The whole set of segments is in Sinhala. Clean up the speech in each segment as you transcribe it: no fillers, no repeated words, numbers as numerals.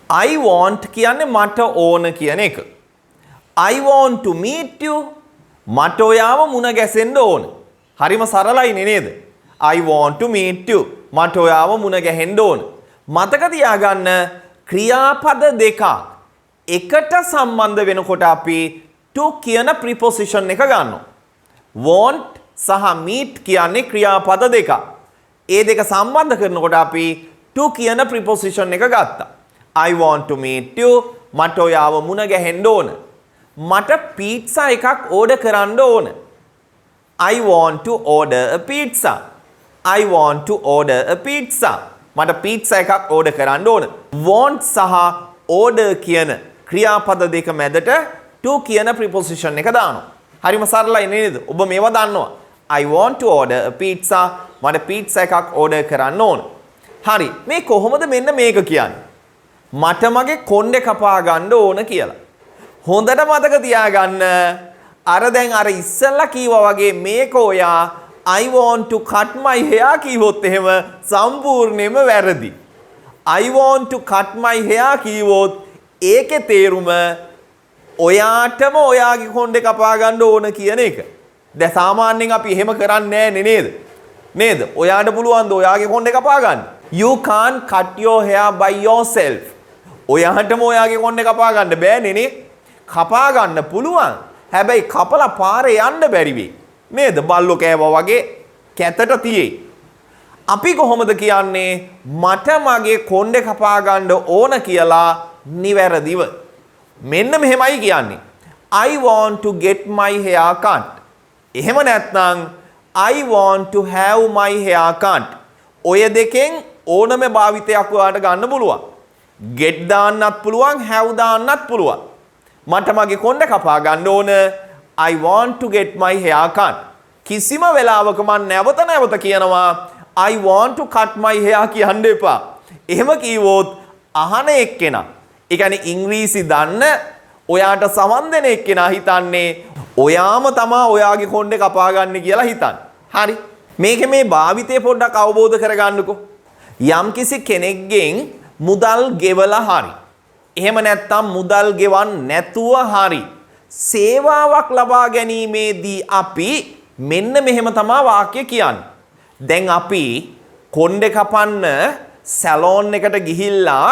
I want කියන්නේ මට ඕන කියන එක. I want to meet you. මට ඔයාව මුණ ගැසෙන්න ඕන. හරිම සරලයිනේ නේද? I want to meet you. මට ඔයාව මුණ ගැහෙන්න ඕන. මතක තියාගන්න ක්‍රියාපද දෙකක් එකට සම්බන්ධ වෙනකොට අපි to කියන preposition එක ගන්නවා. want සහ meet කියන්නේ ක්‍රියාපද දෙකක්. ඒ දෙක සම්බන්ධ කරනකොට අපි to කියන preposition එක ගත්තා. I want to meet you. මට ඔයාව මුණ ගැහෙන්න ඕන. මට pizza එකක් order කරන්න ඕන. I want to order a pizza. I want to order a pizza. මට pizza එකක් order කරන්න ඕන. want සහ order කියන ක්‍රියාපද දෙක මැදට to කියන preposition එක දානවා. හරිම සරලයි නේද? ඔබ මේවා දන්නවා. I want to order a pizza. මට pizza එකක් order කරන්න ඕන. හරි. මේ කොහොමද මෙන්න මේක කියන්නේ? මට මගේ කොණ්ඩේ කපා ගන්න ඕන කියලා. හොඳට මතක තියාගන්න. අර දැන් අර ඉස්සෙල්ලා කීවා වගේ මේක ඔයා I want to cut my hair කීවොත් එහෙම සම්පූර්ණයෙන්ම වැරදි. I want to cut my hair කීවොත් ඒකේ තේරුම ඔයාටම ඔයාගේ කොණ්ඩේ කපා ගන්න ඕන කියන එක. දැන් සාමාන්‍යයෙන් අපි එහෙම කරන්නේ නැහැ නේද? නේද? ඔයාට පුළුවන් ද ඔයාගේ කොණ්ඩේ කපා ගන්න? You can't cut your hair by yourself. ඔයාටම ඔයාගේ කොණ්ඩේ කපා ගන්න බෑනේ නේ. කපා ගන්න පුළුවන්. හැබැයි කපලා පාරේ යන්න බැරි වෙයි. නේද? බල්ලෝ කෑවා වගේ කැතට තියෙයි. අපි කොහොමද කියන්නේ මට මගේ කොණ්ඩේ කපා ගන්න ඕන කියලා නිවැරදිව? මෙන්න මෙහෙමයි කියන්නේ. I want to get my hair cut. එහෙම නැත්නම් I want to have my hair cut. ඔය දෙකෙන් ඕනම භාවිතයක් ඔයාලට ගන්න පුළුවන්. get දාන්නත් පුළුවන්, have දාන්නත් පුළුවන්. මට මගේ කොණ්ඩේ කපා ගන්න ඕන. I want to get my hair cut. කිසිම වෙලාවක මම නැවත නැවත කියනවා I want to cut my hair කියන්න එපා. එහෙම කිව්වොත් අහන එක්කෙනා, ඒ කියන්නේ ඉංග්‍රීසි දන්න ඔයාට සමන් දෙන එක්කෙනා හිතන්නේ ඔයාම තමා ඔයාගේ කොණ්ඩේ කපා ගන්න කියලා හිතන්නේ. හරි. මේකේ මේ භාවිතය පොඩ්ඩක් අවබෝධ කරගන්නකෝ. යම්කිසි කෙනෙක්ගෙන් මුදල් ගෙවලා හරි. එහෙම නැත්නම් මුදල් ගෙවන්න නැතුව හරි. සේවාවක් ලබා ගැනීමේදී අපි මෙන්න මෙහෙම තමයි වාක්‍ය කියන්නේ. දැන් අපි කොණ්ඩේ කපන්න සැලෝන් එකට ගිහිල්ලා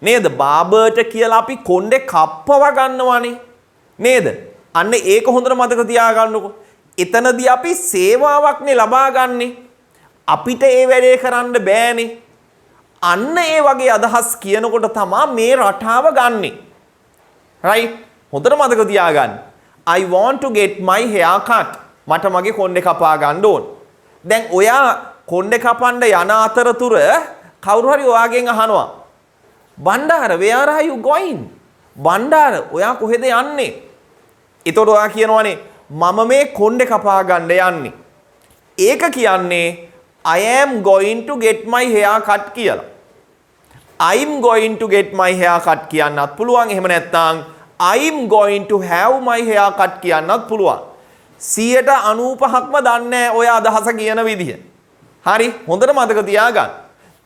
නේද? බාබර්ට කියලා අපි කොණ්ඩේ කප්පව ගන්නවානේ. නේද? අන්න ඒක හොඳට මතක තියාගන්නකෝ. එතනදී අපි සේවාවක්නේ ලබා ගන්නෙ. අපිට ඒ වැඩේ කරන්න බෑනේ. අන්න ඒ වගේ අදහස් කියනකොට තමයි මේ රටාව ගන්නෙ. right? හොඳට මතක තියාගන්න. I want to get my hair cut. මට මගේ කොණ්ඩේ කපා ගන්න ඕන. දැන් ඔයා කොණ්ඩේ කපන්න යන අතරතුර කවුරු හරි ඔයාගෙන් අහනවා Bandara where are you going? Bandara ඔයා කොහෙද යන්නේ? එතකොට ඔයා කියනවානේ මම මේ කොණ්ඩේ කපා ගන්න යන්නේ. ඒක කියන්නේ I am going to get my hair cut කියලා. I'm going to get my hair cut කියන්නත් පුළුවන්. එහෙම නැත්නම් I'm going to have my hair cut කියන්නත් පුළුවන්. 95%ක්ම දන්නේ ඔය අදහස කියන විදිහ. හරි හොඳට මතක තියාගන්න.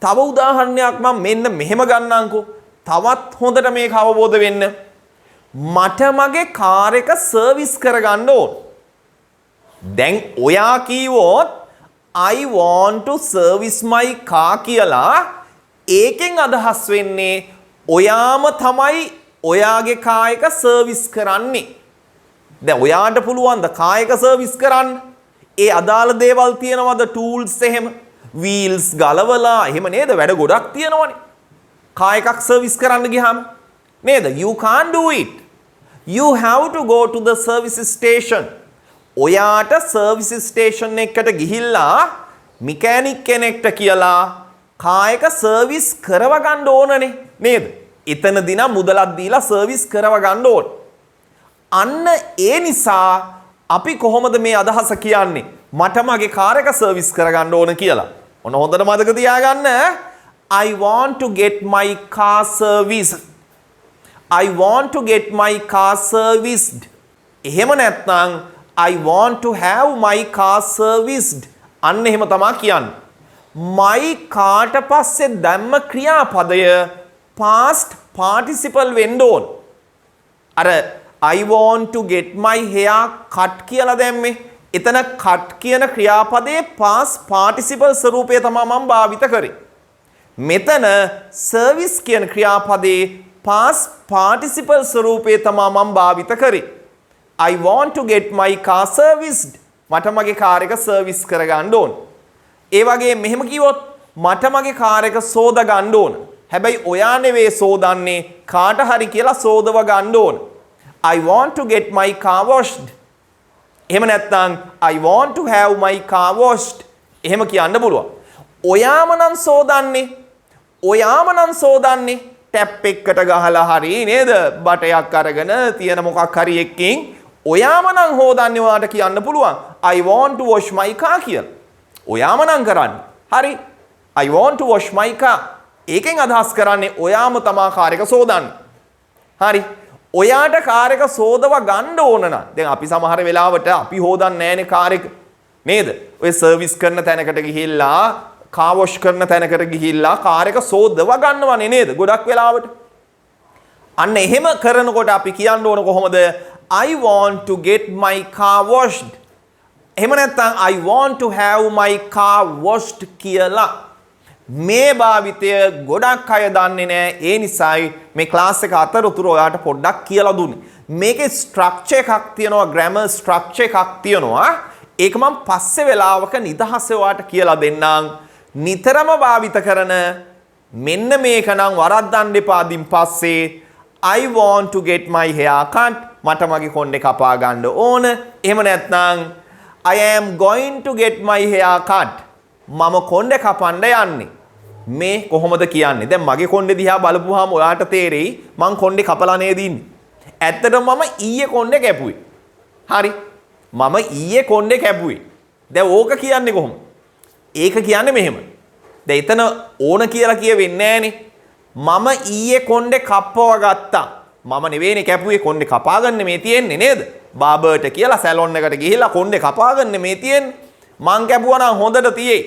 තව උදාහරණයක් මම මෙන්න මෙහෙම ගන්නම්කෝ. තවත් හොඳට මේක අවබෝධ වෙන්න. මට මගේ කාර් එක සර්විස් කරගන්න ඕන. දැන් ඔයා කීවොත් I want to service my car කියලා ඒකෙන් අදහස් වෙන්නේ ඔයාම තමයි ඔයාගේ කාර් එක සර්විස් කරන්නේ. දැන් ඔයාට පුළුවන් ද කාර් එක සර්විස් කරන්න? ඒ අදාළ දේවල් තියනවද? ටූල්ස් එහෙම වීල්ස් ගලවලා එහෙම නේද? වැඩ ගොඩක් තියෙනවනේ. කාර් එකක් සර්විස් කරන්න ගියාම නේද? You can't do it. You have to go to the service station. ඔයාට සර්විස් ස්ටේෂන් එකකට ගිහිල්ලා මිකෑනික් කෙනෙක්ට කියලා කාර් එක සර්විස් කරව ගන්න ඕනනේ නේද? එතනදී නම් මුදලක් දීලා සර්විස් කරව ගන්න ඕන. අන්න ඒ නිසා අපි කොහොමද මේ අදහස කියන්නේ මට මගේ කාර් එක සර්විස් කරගන්න ඕන කියලා? ඔන්න හොඳට මතක තියාගන්න. I want to get my car serviced. I want to get my car serviced. එහෙම නැත්නම් I want to have my car serviced. අන්න එහෙම තමයි කියන්නේ. my කාට පස්සේ දැම්ම ක්‍රියාපදය past participle වෙන්න ඕන. අර I want to get my hair cut කියලා දැම්මේ. එතන cut කියන ක්‍රියාපදයේ past participle ස්වරූපය තමයි මම භාවිත කරේ. මෙතන service කියන ක්‍රියාපදයේ past participle ස්වරූපය තමයි මම භාවිත කරේ. I want to get my car serviced. මට මගේ කාර් එක සර්විස් කරගන්න ඕන. ඒ වගේ මෙහෙම කිව්වොත් මට මගේ කාර් එක සෝද ගන්න ඕන. හැබැයි ඔයා නෙවෙයි සෝදන්නේ කාට හරි කියලා සෝදව ගන්න ඕන. I want to get my car washed. එහෙම නැත්නම් I want to have my car washed. එහෙම කියන්න පුළුවන්. ඔයාම නම් සෝදන්නේ. ඔයාම නම් සෝදන්නේ ටැප් එකකට ගහලා හරි නේද? බටයක් අරගෙන තියෙන මොකක් හරි එකකින් ඔයාම නම් හොදන්නේ ඔයාට කියන්න පුළුවන්. I want to wash my car කියලා. ඔයාම නම් කරන්නේ. හරි. I want to wash my car. ඒකෙන් අදහස් කරන්නේ ඔයාම තමා කාර් එක සෝදන්නේ. හරි. ඔයාට කාර් එක සෝදව ගන්න ඕන නම් දැන් අපි සමහර වෙලාවට අපි හොදන්නේ නැහැනේ කාර් එක. නේද? ඔය සර්විස් කරන තැනකට ගිහිල්ලා කාර් වොෂ් කරන තැනකට ගිහිල්ලා කාර් එක සෝදව ගන්නවනේ නේද? ගොඩක් වෙලාවට. අන්න එහෙම කරනකොට අපි කියන්න ඕන කොහොමද? I want to get my car washed. එහෙම නැත්නම් I want to have my car washed කියලා. මේ භාවිතය ගොඩක් අය දන්නේ නැහැ. ඒ නිසායි මේ ක්ලාස් එක අතරතුර ඔයාට පොඩ්ඩක් කියලා දුන්නේ. මේකේ ස්ට්‍රක්චර් එකක් තියෙනවා, ග්‍රැමර් ස්ට්‍රක්චර් එකක් තියෙනවා. ඒක මම පස්සේ වෙලාවක නිදහසේ ඔයාට කියලා දෙන්නම්. නිතරම භාවිත කරන මෙන්න මේක නම් වරද්දන්න එපා. දින් පස්සේ I want to get my hair cut. මට මගේ කොණ්ඩේ කපා ගන්න ඕන. එහෙම නැත්නම් I am going to get my hair cut. මම කොණ්ඩේ කපන්න යන්නේ. මේ කොහොමද කියන්නේ? දැන් මගේ කොණ්ඩේ දිහා බලපුවාම ඔයාට තේරෙයි මං කොණ්ඩේ කපලා නේද ඉන්නේ. ඇත්තටම මම ඊයේ කොණ්ඩේ කැපුවේ. හරි. මම ඊයේ කොණ්ඩේ කැපුවේ. දැන් ඕක කියන්නේ කොහොමද? ඒක කියන්නේ මෙහෙම. දැන් එතන ඕන කියලා කියෙන්නේ නැහනේ. මම ඊයේ කොණ්ඩේ කප්පව ගත්තා. මම නෙවෙයිනේ කැපුවේ කොණ්ඩේ කපාගන්න මේ තියෙන්නේ නේද? බාබර්ට කියලා සැලොන් එකට ගිහිල්ලා කොණ්ඩේ කපාගන්න මේ තියෙන්නේ. මං කැපුවා නම් හොඳට තියේ.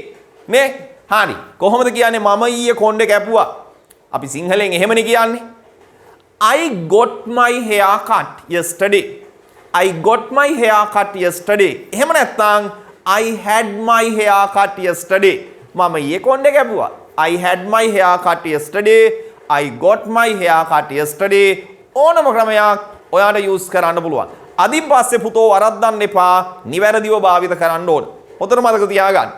නේ? හරි. කොහොමද කියන්නේ මම ඊයේ කොණ්ඩේ කැපුවා? අපි සිංහලෙන් එහෙමනේ කියන්නේ. I got my hair cut yesterday. I got my hair cut yesterday. එහෙම නැත්නම් I had my hair cut yesterday. මම ඊයේ කොණ්ඩේ කැපුවා. I had my hair cut yesterday. I got my hair cut yesterday. ඕනම ක්‍රමයක් ඔයාට යූස් කරන්න පුළුවන්. අදින් පස්සේ පුතෝ වරද්දන්න එපා. නිවැරදිව භාවිත කරන්න ඕන. හොඳට මතක තියාගන්න.